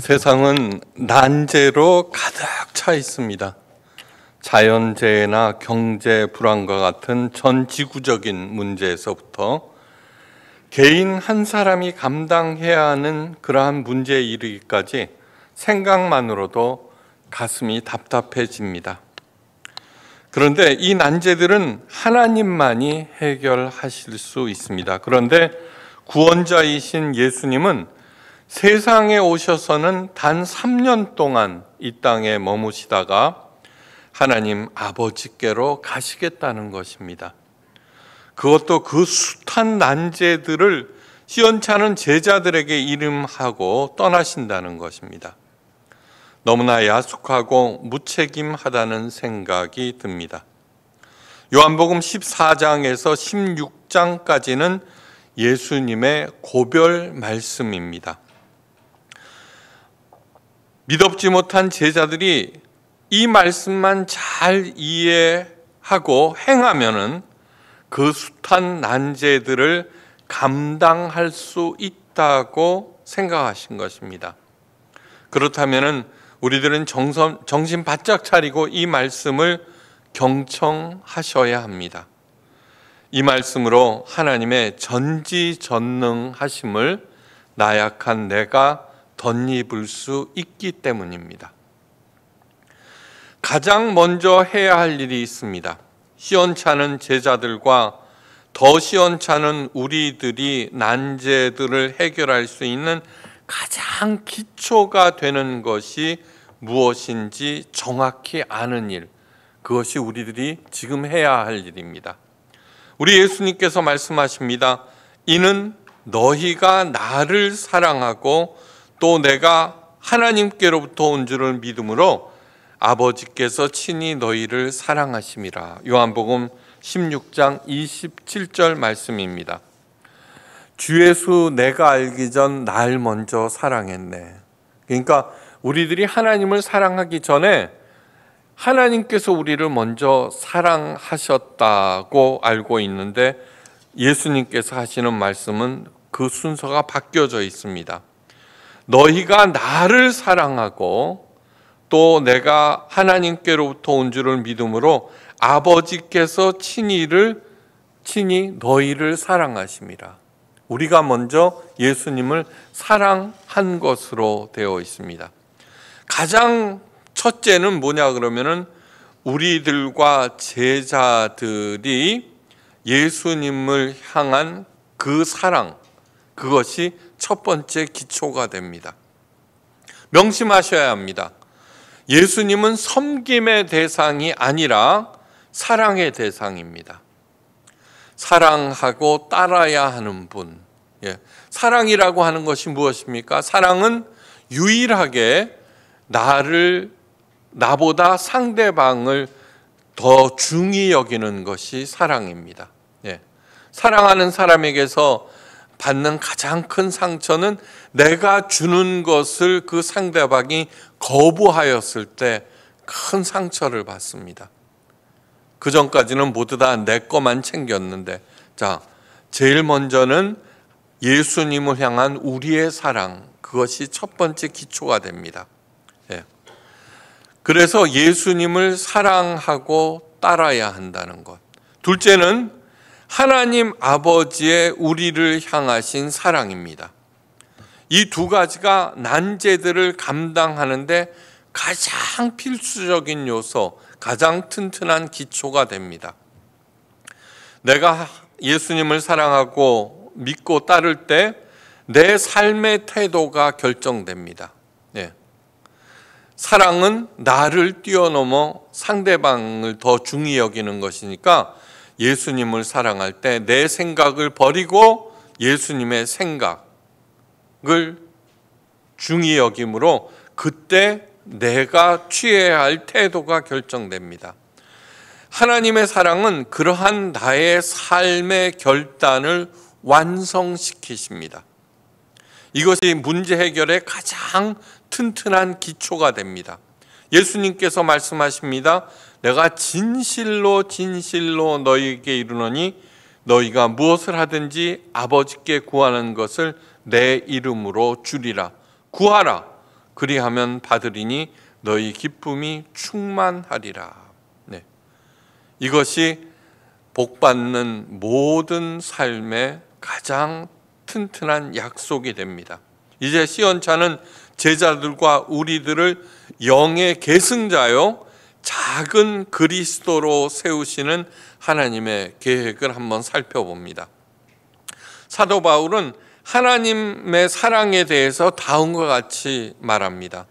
세상은 난제로 가득 차 있습니다. 자연재해나 경제 불안과 같은 전 지구적인 문제에서부터 개인 한 사람이 감당해야 하는 그러한 문제에 이르기까지 생각만으로도 가슴이 답답해집니다. 그런데 이 난제들은 하나님만이 해결하실 수 있습니다. 그런데 구원자이신 예수님은 세상에 오셔서는 단 3년 동안 이 땅에 머무시다가 하나님 아버지께로 가시겠다는 것입니다. 그것도 그 숱한 난제들을 시원찮은 제자들에게 이름하고 떠나신다는 것입니다. 너무나 야속하고 무책임하다는 생각이 듭니다. 요한복음 14장에서 16장까지는 예수님의 고별 말씀입니다. 믿업지 못한 제자들이 이 말씀만 잘 이해하고 행하면은 그 숱한 난제들을 감당할 수 있다고 생각하신 것입니다. 그렇다면은 우리들은 정신 바짝 차리고 이 말씀을 경청하셔야 합니다. 이 말씀으로 하나님의 전지전능하심을 나약한 내가 덧입을 수 있기 때문입니다. 가장 먼저 해야 할 일이 있습니다. 시원찮은 제자들과 더 시원찮은 우리들이 난제들을 해결할 수 있는 가장 기초가 되는 것이 무엇인지 정확히 아는 일, 그것이 우리들이 지금 해야 할 일입니다. 우리 예수님께서 말씀하십니다. 이는 너희가 나를 사랑하고 또 내가 하나님께로부터 온 줄을 믿음으로 아버지께서 친히 너희를 사랑하심이라. 요한복음 16장 27절 말씀입니다. 주 예수 내가 알기 전 날 먼저 사랑했네. 그러니까 우리들이 하나님을 사랑하기 전에 하나님께서 우리를 먼저 사랑하셨다고 알고 있는데 예수님께서 하시는 말씀은 그 순서가 바뀌어져 있습니다. 너희가 나를 사랑하고 또 내가 하나님께로부터 온 줄을 믿음으로 아버지께서 친히 너희를 사랑하심이라. 우리가 먼저 예수님을 사랑한 것으로 되어 있습니다. 가장 첫째는 뭐냐 그러면은 우리들과 제자들이 예수님을 향한 그 사랑, 그것이 첫 번째 기초가 됩니다. 명심하셔야 합니다. 예수님은 섬김의 대상이 아니라 사랑의 대상입니다. 사랑하고 따라야 하는 분. 사랑이라고 하는 것이 무엇입니까? 사랑은 유일하게 나보다 상대방을 더 중히 여기는 것이 사랑입니다. 사랑하는 사람에게서 받는 가장 큰 상처는 내가 주는 것을 그 상대방이 거부하였을 때 큰 상처를 받습니다. 그 전까지는 모두 다 내 것만 챙겼는데, 제일 먼저는 예수님을 향한 우리의 사랑, 그것이 첫 번째 기초가 됩니다. 그래서 예수님을 사랑하고 따라야 한다는 것. 둘째는 하나님 아버지의 우리를 향하신 사랑입니다. 이 두 가지가 난제들을 감당하는데 가장 필수적인 요소, 가장 튼튼한 기초가 됩니다. 내가 예수님을 사랑하고 믿고 따를 때 내 삶의 태도가 결정됩니다. 사랑은 나를 뛰어넘어 상대방을 더 중히 여기는 것이니까 예수님을 사랑할 때 내 생각을 버리고 예수님의 생각을 중히 여김으로 그때 내가 취해야 할 태도가 결정됩니다. 하나님의 사랑은 그러한 나의 삶의 결단을 완성시키십니다. 이것이 문제 해결의 가장 튼튼한 기초가 됩니다. 예수님께서 말씀하십니다. 내가 진실로 너희에게 이르노니 너희가 무엇을 하든지 아버지께 구하는 것을 내 이름으로 주리라. 구하라. 그리하면 받으리니 너희 기쁨이 충만하리라. 네. 이것이 복받는 모든 삶의 가장 튼튼한 약속이 됩니다. 이제 시온차는 제자들과 우리들을 영의 계승자요 작은 그리스도로 세우시는 하나님의 계획을 한번 살펴봅니다. 사도 바울은 하나님의 사랑에 대해서 다음과 같이 말합니다.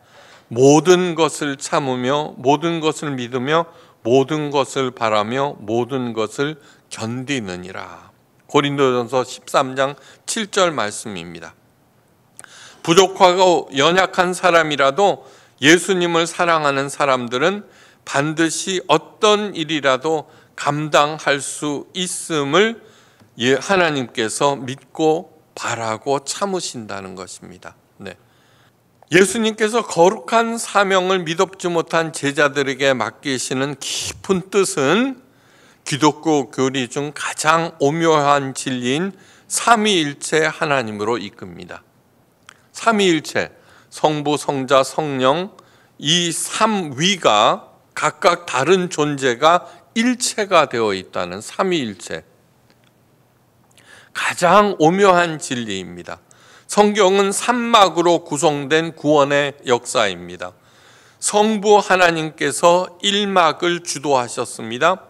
모든 것을 참으며 모든 것을 믿으며 모든 것을 바라며 모든 것을 견디느니라. 고린도전서 13장 7절 말씀입니다. 부족하고 연약한 사람이라도 예수님을 사랑하는 사람들은 반드시 어떤 일이라도 감당할 수 있음을 하나님께서 믿고 바라고 참으신다는 것입니다. 네. 예수님께서 거룩한 사명을 미덥지 못한 제자들에게 맡기시는 깊은 뜻은 기독교 교리 중 가장 오묘한 진리인 삼위일체 하나님으로 이끕니다. 삼위일체, 성부, 성자, 성령, 이 삼위가 각각 다른 존재가 일체가 되어 있다는 삼위일체, 가장 오묘한 진리입니다. 성경은 삼막으로 구성된 구원의 역사입니다. 성부 하나님께서 1막을 주도하셨습니다.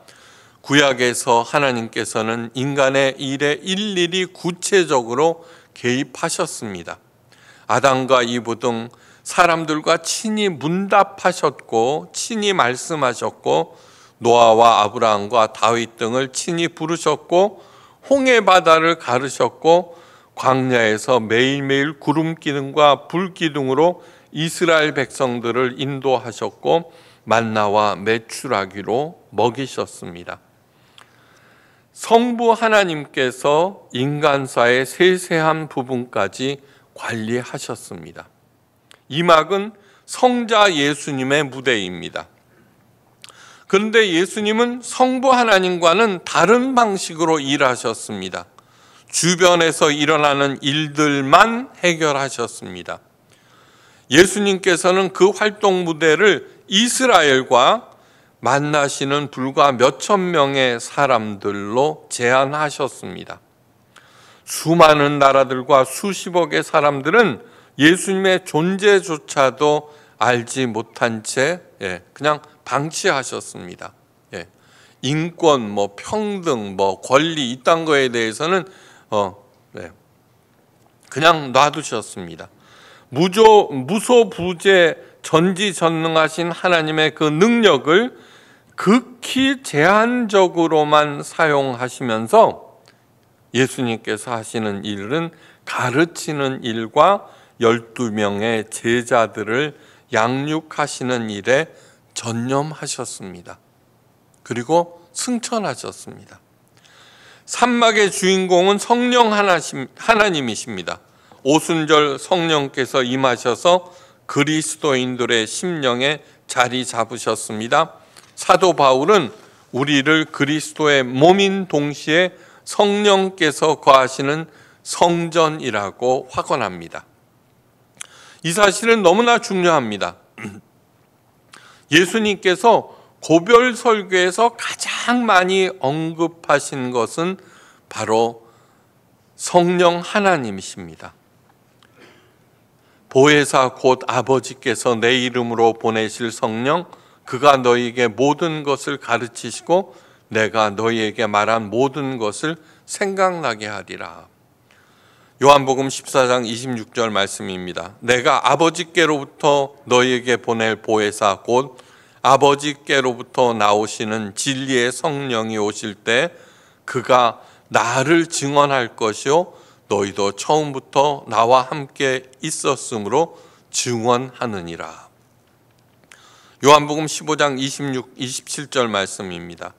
구약에서 하나님께서는 인간의 일에 일일이 구체적으로 개입하셨습니다. 아담과 이브 등 사람들과 친히 문답하셨고 친히 말씀하셨고 노아와 아브라함과 다윗 등을 친히 부르셨고 홍해 바다를 가르셨고 광야에서 매일매일 구름 기둥과 불 기둥으로 이스라엘 백성들을 인도하셨고 만나와 메추라기로 먹이셨습니다. 성부 하나님께서 인간사의 세세한 부분까지 관리하셨습니다. 이 막은 성자 예수님의 무대입니다. 그런데 예수님은 성부 하나님과는 다른 방식으로 일하셨습니다. 주변에서 일어나는 일들만 해결하셨습니다. 예수님께서는 그 활동 무대를 이스라엘과 만나시는 불과 몇천 명의 사람들로 제한하셨습니다. 수많은 나라들과 수십억의 사람들은 예수님의 존재조차도 알지 못한 채 그냥 방치하셨습니다. 인권, 평등, 권리 이딴 거에 대해서는 그냥 놔두셨습니다. 무소부재 전지전능하신 하나님의 그 능력을 극히 제한적으로만 사용하시면서 예수님께서 하시는 일은 가르치는 일과 12명의 제자들을 양육하시는 일에 전념하셨습니다. 그리고 승천하셨습니다. 삼막의 주인공은 성령 하나님이십니다. 오순절 성령께서 임하셔서 그리스도인들의 심령에 자리 잡으셨습니다. 사도 바울은 우리를 그리스도의 몸인 동시에 성령께서 거하시는 성전이라고 확언합니다. 이 사실은 너무나 중요합니다. 예수님께서 고별 설교에서 가장 많이 언급하신 것은 바로 성령 하나님이십니다. 보혜사 곧 아버지께서 내 이름으로 보내실 성령, 그가 너희에게 모든 것을 가르치시고 내가 너희에게 말한 모든 것을 생각나게 하리라. 요한복음 14장 26절 말씀입니다. 내가 아버지께로부터 너희에게 보낼 보혜사 곧 아버지께로부터 나오시는 진리의 성령이 오실 때 그가 나를 증언할 것이요 너희도 처음부터 나와 함께 있었으므로 증언하느니라. 요한복음 15장 26, 27절 말씀입니다.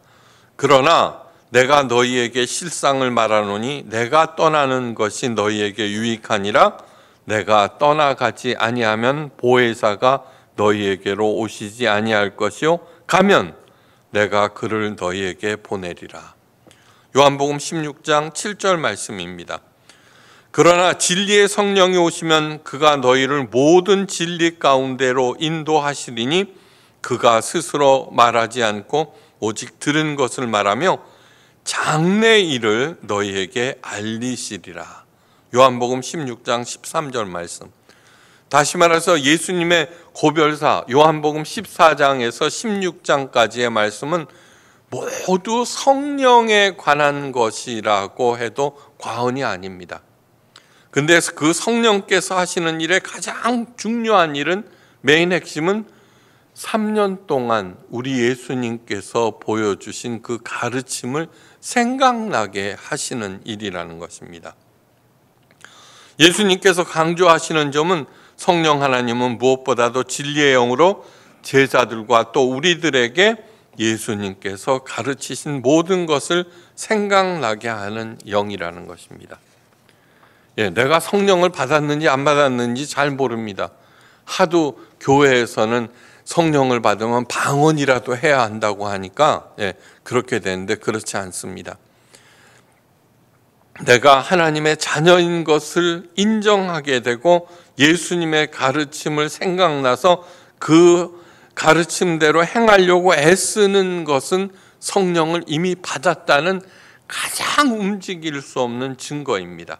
그러나 내가 너희에게 실상을 말하노니 내가 떠나는 것이 너희에게 유익하니라. 내가 떠나가지 아니하면 보혜사가 너희에게로 오시지 아니할 것이요 가면 내가 그를 너희에게 보내리라. 요한복음 16장 7절 말씀입니다. 그러나 진리의 성령이 오시면 그가 너희를 모든 진리 가운데로 인도하시리니 그가 스스로 말하지 않고 오직 들은 것을 말하며 장래 일을 너희에게 알리시리라. 요한복음 16장 13절 말씀. 다시 말해서 예수님의 고별사 요한복음 14장에서 16장까지의 말씀은 모두 성령에 관한 것이라고 해도 과언이 아닙니다. 근데 그 성령께서 하시는 일의 가장 중요한 일은, 메인 핵심은 3년 동안 우리 예수님께서 보여주신 그 가르침을 생각나게 하시는 일이라는 것입니다. 예수님께서 강조하시는 점은 성령 하나님은 무엇보다도 진리의 영으로 제자들과 또 우리들에게 예수님께서 가르치신 모든 것을 생각나게 하는 영이라는 것입니다. 내가 성령을 받았는지 안 받았는지 잘 모릅니다. 하도 교회에서는 성령을 받으면 방언이라도 해야 한다고 하니까 그렇게 되는데 그렇지 않습니다. 내가 하나님의 자녀인 것을 인정하게 되고 예수님의 가르침을 생각나서 그 가르침대로 행하려고 애쓰는 것은 성령을 이미 받았다는 가장 움직일 수 없는 증거입니다.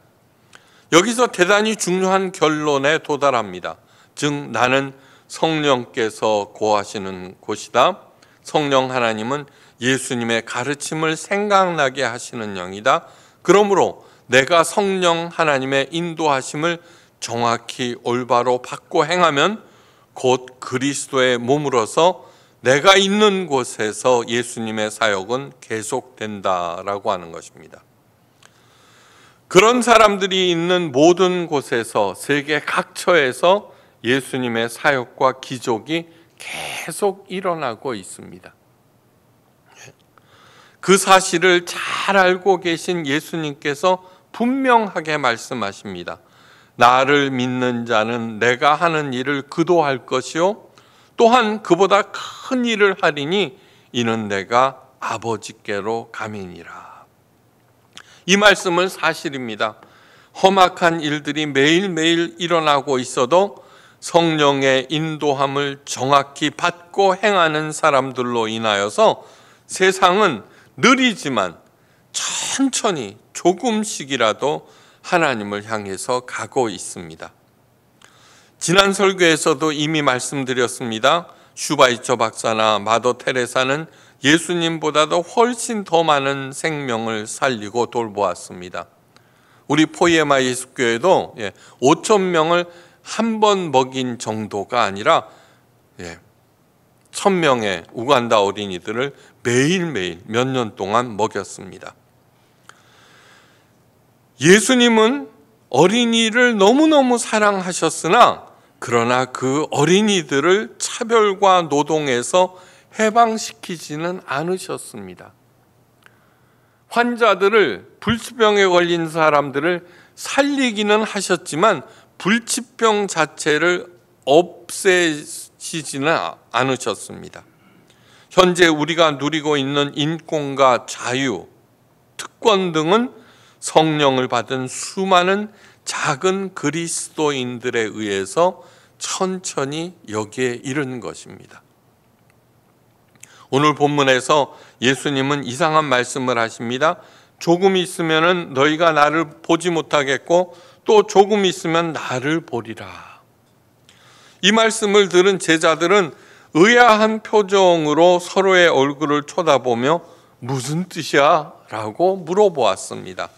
여기서 대단히 중요한 결론에 도달합니다. 즉 나는 성령께서 거하시는 곳이다. 성령 하나님은 예수님의 가르침을 생각나게 하시는 영이다. 그러므로 내가 성령 하나님의 인도하심을 정확히 올바로 받고 행하면 곧 그리스도의 몸으로서 내가 있는 곳에서 예수님의 사역은 계속된다라고 하는 것입니다. 그런 사람들이 있는 모든 곳에서, 세계 각처에서 예수님의 사역과 기적이 계속 일어나고 있습니다. 그 사실을 잘 알고 계신 예수님께서 분명하게 말씀하십니다. 나를 믿는 자는 내가 하는 일을 그도 할 것이요 또한 그보다 큰 일을 하리니 이는 내가 아버지께로 감이니라. 이 말씀은 사실입니다. 험악한 일들이 매일매일 일어나고 있어도 성령의 인도함을 정확히 받고 행하는 사람들로 인하여서 세상은 느리지만 천천히 조금씩이라도 하나님을 향해서 가고 있습니다. 지난 설교에서도 이미 말씀드렸습니다. 슈바이처 박사나 마더 테레사는 예수님보다도 훨씬 더 많은 생명을 살리고 돌보았습니다. 우리 포이에마 예수교회도 5천 명을 한 번 먹인 정도가 아니라 1,000명의 우간다 어린이들을 매일매일 몇 년 동안 먹였습니다. 예수님은 어린이를 너무너무 사랑하셨으나 그러나 그 어린이들을 차별과 노동에서 해방시키지는 않으셨습니다. 환자들을, 불치병에 걸린 사람들을 살리기는 하셨지만 불치병 자체를 없애시지는 않으셨습니다. 현재 우리가 누리고 있는 인권과 자유, 특권 등은 성령을 받은 수많은 작은 그리스도인들에 의해서 천천히 여기에 이른 것입니다. 오늘 본문에서 예수님은 이상한 말씀을 하십니다. 조금 있으면 너희가 나를 보지 못하겠고 또 조금 있으면 나를 보리라. 이 말씀을 들은 제자들은 의아한 표정으로 서로의 얼굴을 쳐다보며 무슨 뜻이야? 라고 물어보았습니다.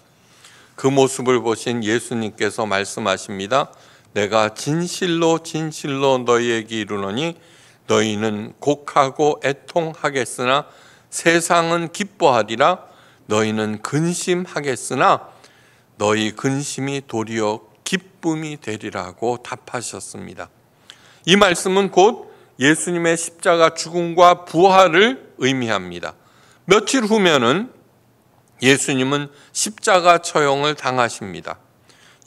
그 모습을 보신 예수님께서 말씀하십니다. 내가 진실로 진실로 너희에게 이르노니 너희는 곡하고 애통하겠으나 세상은 기뻐하리라. 너희는 근심하겠으나 너희 근심이 도리어 기쁨이 되리라고 답하셨습니다. 이 말씀은 곧 예수님의 십자가 죽음과 부활을 의미합니다. 며칠 후면은 예수님은 십자가 처형을 당하십니다.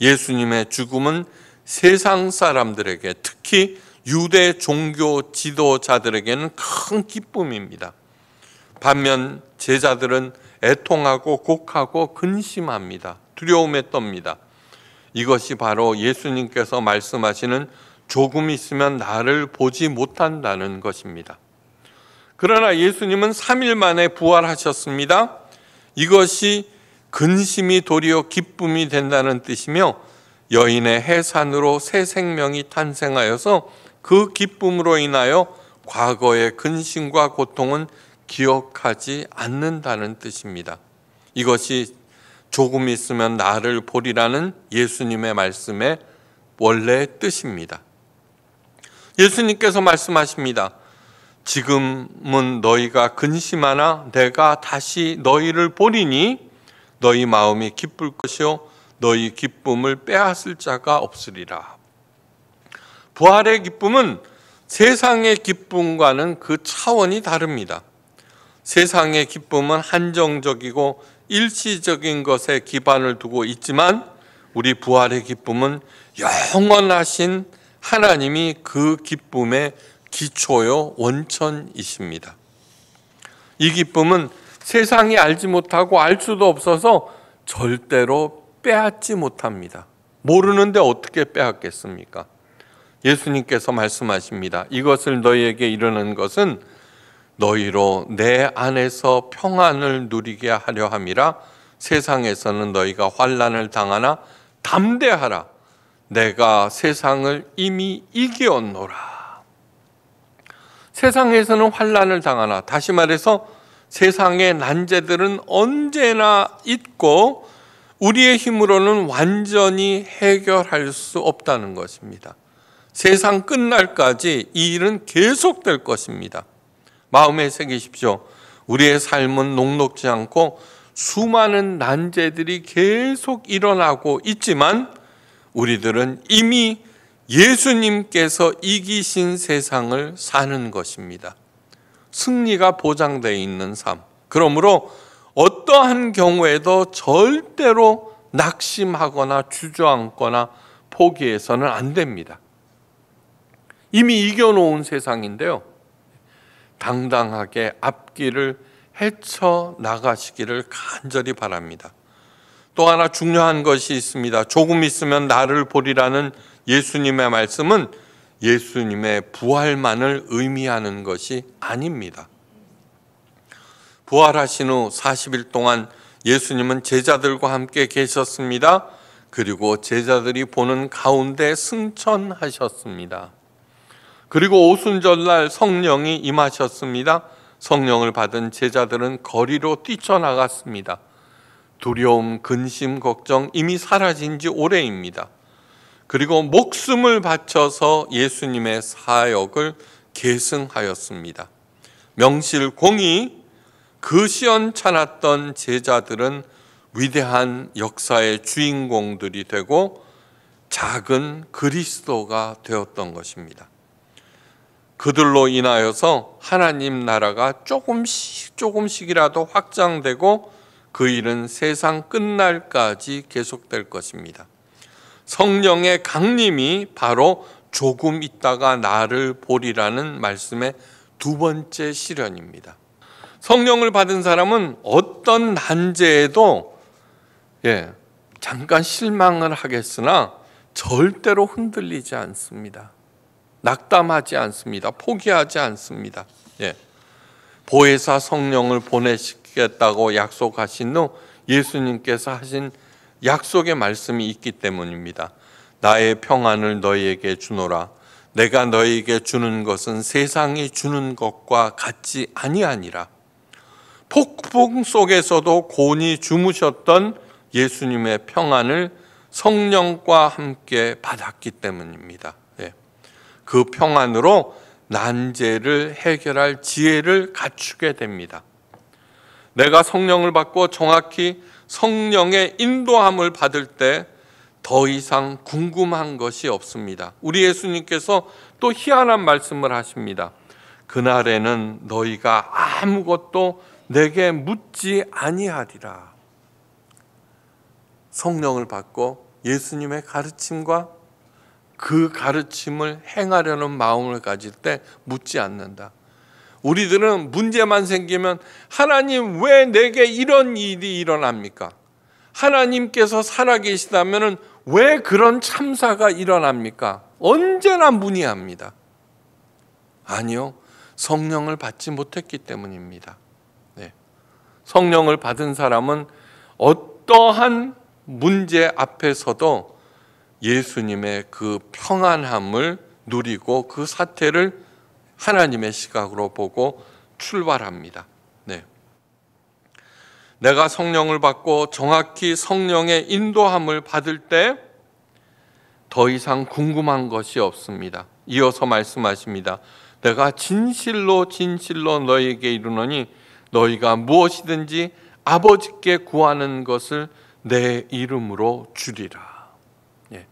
예수님의 죽음은 세상 사람들에게, 특히 유대 종교 지도자들에게는 큰 기쁨입니다. 반면 제자들은 애통하고 곡하고 근심합니다. 두려움에 떱니다. 이것이 바로 예수님께서 말씀하시는 조금 있으면 나를 보지 못한다는 것입니다. 그러나 예수님은 3일 만에 부활하셨습니다. 이것이 근심이 도리어 기쁨이 된다는 뜻이며 여인의 해산으로 새 생명이 탄생하여서 그 기쁨으로 인하여 과거의 근심과 고통은 기억하지 않는다는 뜻입니다. 이것이 조금 있으면 나를 보리라는 예수님의 말씀의 원래 뜻입니다. 예수님께서 말씀하십니다. 지금은 너희가 근심하나 내가 다시 너희를 보리니 너희 마음이 기쁠 것이요 너희 기쁨을 빼앗을 자가 없으리라. 부활의 기쁨은 세상의 기쁨과는 그 차원이 다릅니다. 세상의 기쁨은 한정적이고 일시적인 것에 기반을 두고 있지만 우리 부활의 기쁨은 영원하신 하나님이 그 기쁨의 기초요 원천이십니다. 이 기쁨은 세상이 알지 못하고 알 수도 없어서 절대로 빼앗지 못합니다. 모르는데 어떻게 빼앗겠습니까? 예수님께서 말씀하십니다. 이것을 너희에게 이르는 것은 너희로 내 안에서 평안을 누리게 하려 함이라. 세상에서는 너희가 환난을 당하나 담대하라. 내가 세상을 이미 이기었노라. 세상에서는 환난을 당하나, 다시 말해서 세상의 난제들은 언제나 있고 우리의 힘으로는 완전히 해결할 수 없다는 것입니다. 세상 끝날까지 이 일은 계속될 것입니다. 마음에 새기십시오. 우리의 삶은 녹록지 않고 수많은 난제들이 계속 일어나고 있지만 우리들은 이미 예수님께서 이기신 세상을 사는 것입니다. 승리가 보장되어 있는 삶. 그러므로 어떠한 경우에도 절대로 낙심하거나 주저앉거나 포기해서는 안 됩니다. 이미 이겨놓은 세상인데요. 당당하게 앞길을 헤쳐나가시기를 간절히 바랍니다. 또 하나 중요한 것이 있습니다. 조금 있으면 나를 보리라는 예수님의 말씀은 예수님의 부활만을 의미하는 것이 아닙니다. 부활하신 후 40일 동안 예수님은 제자들과 함께 계셨습니다. 그리고 제자들이 보는 가운데 승천하셨습니다. 그리고 오순절날 성령이 임하셨습니다. 성령을 받은 제자들은 거리로 뛰쳐나갔습니다. 두려움, 근심, 걱정 이미 사라진 지 오래입니다. 그리고 목숨을 바쳐서 예수님의 사역을 계승하였습니다. 명실공히 그 시원찮았던 제자들은 위대한 역사의 주인공들이 되고 작은 그리스도가 되었던 것입니다. 그들로 인하여서 하나님 나라가 조금씩이라도 확장되고 그 일은 세상 끝날까지 계속될 것입니다. 성령의 강림이 바로 조금 있다가 나를 보리라는 말씀의 두 번째 실현입니다. 성령을 받은 사람은 어떤 난제에도 잠깐 실망을 하겠으나 절대로 흔들리지 않습니다. 낙담하지 않습니다. 포기하지 않습니다. 보혜사 성령을 보내시겠다고 약속하신 후 예수님께서 하신 약속의 말씀이 있기 때문입니다. 나의 평안을 너희에게 주노라. 내가 너희에게 주는 것은 세상이 주는 것과 같지 아니하니라. 폭풍 속에서도 곤히 주무셨던 예수님의 평안을 성령과 함께 받았기 때문입니다. 그 평안으로 난제를 해결할 지혜를 갖추게 됩니다. 내가 성령을 받고 정확히 성령의 인도함을 받을 때 더 이상 궁금한 것이 없습니다. 우리 예수님께서 또 희한한 말씀을 하십니다. 그날에는 너희가 아무것도 내게 묻지 아니하리라. 성령을 받고 예수님의 가르침과 그 가르침을 행하려는 마음을 가질 때 묻지 않는다. 우리들은 문제만 생기면 하나님 왜 내게 이런 일이 일어납니까? 하나님께서 살아계시다면 왜 그런 참사가 일어납니까? 언제나 문의합니다. 아니요, 성령을 받지 못했기 때문입니다. 네. 성령을 받은 사람은 어떠한 문제 앞에서도 예수님의 그 평안함을 누리고 그 사태를 하나님의 시각으로 보고 출발합니다. 네. 내가 성령을 받고 정확히 성령의 인도함을 받을 때 더 이상 궁금한 것이 없습니다. 이어서 말씀하십니다. 내가 진실로 진실로 너희에게 이르노니 너희가 무엇이든지 아버지께 구하는 것을 내 이름으로 주리라. 예.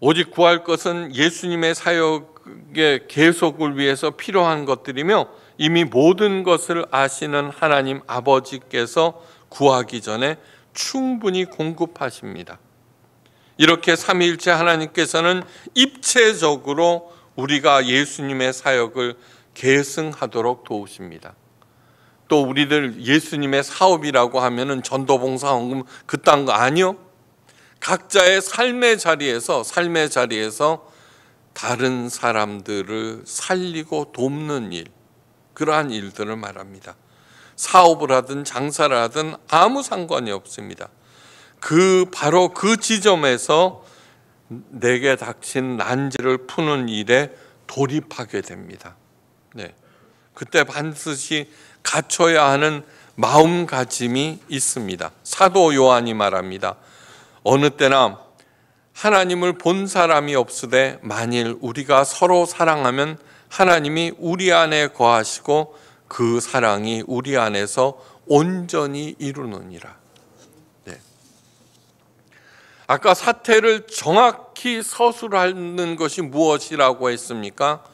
오직 구할 것은 예수님의 사역의 계속을 위해서 필요한 것들이며 이미 모든 것을 아시는 하나님 아버지께서 구하기 전에 충분히 공급하십니다. 이렇게 삼위일체 하나님께서는 입체적으로 우리가 예수님의 사역을 계승하도록 도우십니다. 또 우리들 예수님의 사업이라고 하면은 전도봉사, 헌금 그딴 거 아니요. 각자의 삶의 자리에서 다른 사람들을 살리고 돕는 일, 그러한 일들을 말합니다. 사업을 하든 장사를 하든 아무 상관이 없습니다. 바로 그 지점에서 내게 닥친 난제를 푸는 일에 돌입하게 됩니다. 네. 그때 반드시 갖춰야 하는 마음가짐이 있습니다. 사도 요한이 말합니다. 어느 때나 하나님을 본 사람이 없으되 만일 우리가 서로 사랑하면 하나님이 우리 안에 거하시고 그 사랑이 우리 안에서 온전히 이루느니라. 네. 아까 사태를 정확히 서술하는 것이 무엇이라고 했습니까?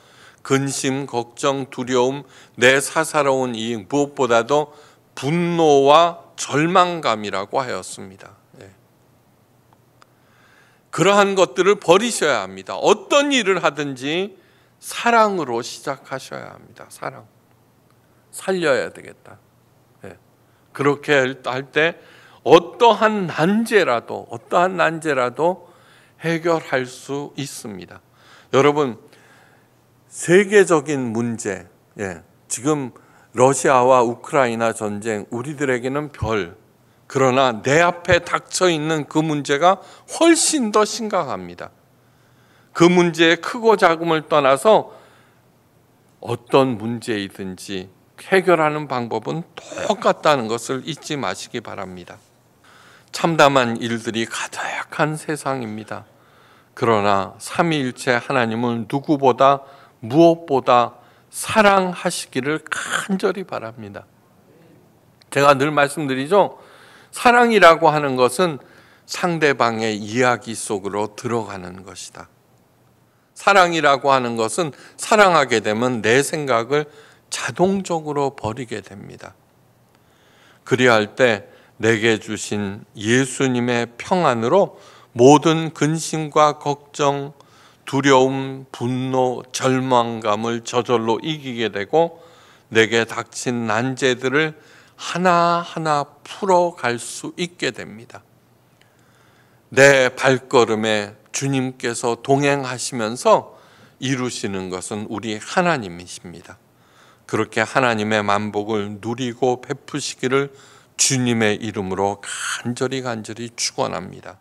근심, 걱정, 두려움, 내 사사로운 이익, 무엇보다도 분노와 절망감이라고 하였습니다. 네. 그러한 것들을 버리셔야 합니다. 어떤 일을 하든지 사랑으로 시작하셔야 합니다. 사랑. 살려야 되겠다. 네. 그렇게 할 때 어떠한 난제라도 해결할 수 있습니다. 여러분, 세계적인 문제, 지금 러시아와 우크라이나 전쟁, 우리들에게는 그러나 내 앞에 닥쳐 있는 그 문제가 훨씬 더 심각합니다. 그 문제의 크고 작음을 떠나서 어떤 문제이든지 해결하는 방법은 똑같다는 것을 잊지 마시기 바랍니다. 참담한 일들이 가득한 세상입니다. 그러나 삼위일체 하나님을 누구보다 무엇보다 사랑하시기를 간절히 바랍니다. 제가 늘 말씀드리죠. 사랑이라고 하는 것은 상대방의 이야기 속으로 들어가는 것이다. 사랑이라고 하는 것은 사랑하게 되면 내 생각을 자동적으로 버리게 됩니다. 그리할 때 내게 주신 예수님의 평안으로 모든 근심과 걱정, 두려움, 분노, 절망감을 저절로 이기게 되고 내게 닥친 난제들을 하나하나 풀어갈 수 있게 됩니다. 내 발걸음에 주님께서 동행하시면서 이루시는 것은 우리 하나님이십니다. 그렇게 하나님의 만복을 누리고 베푸시기를 주님의 이름으로 간절히 축원합니다.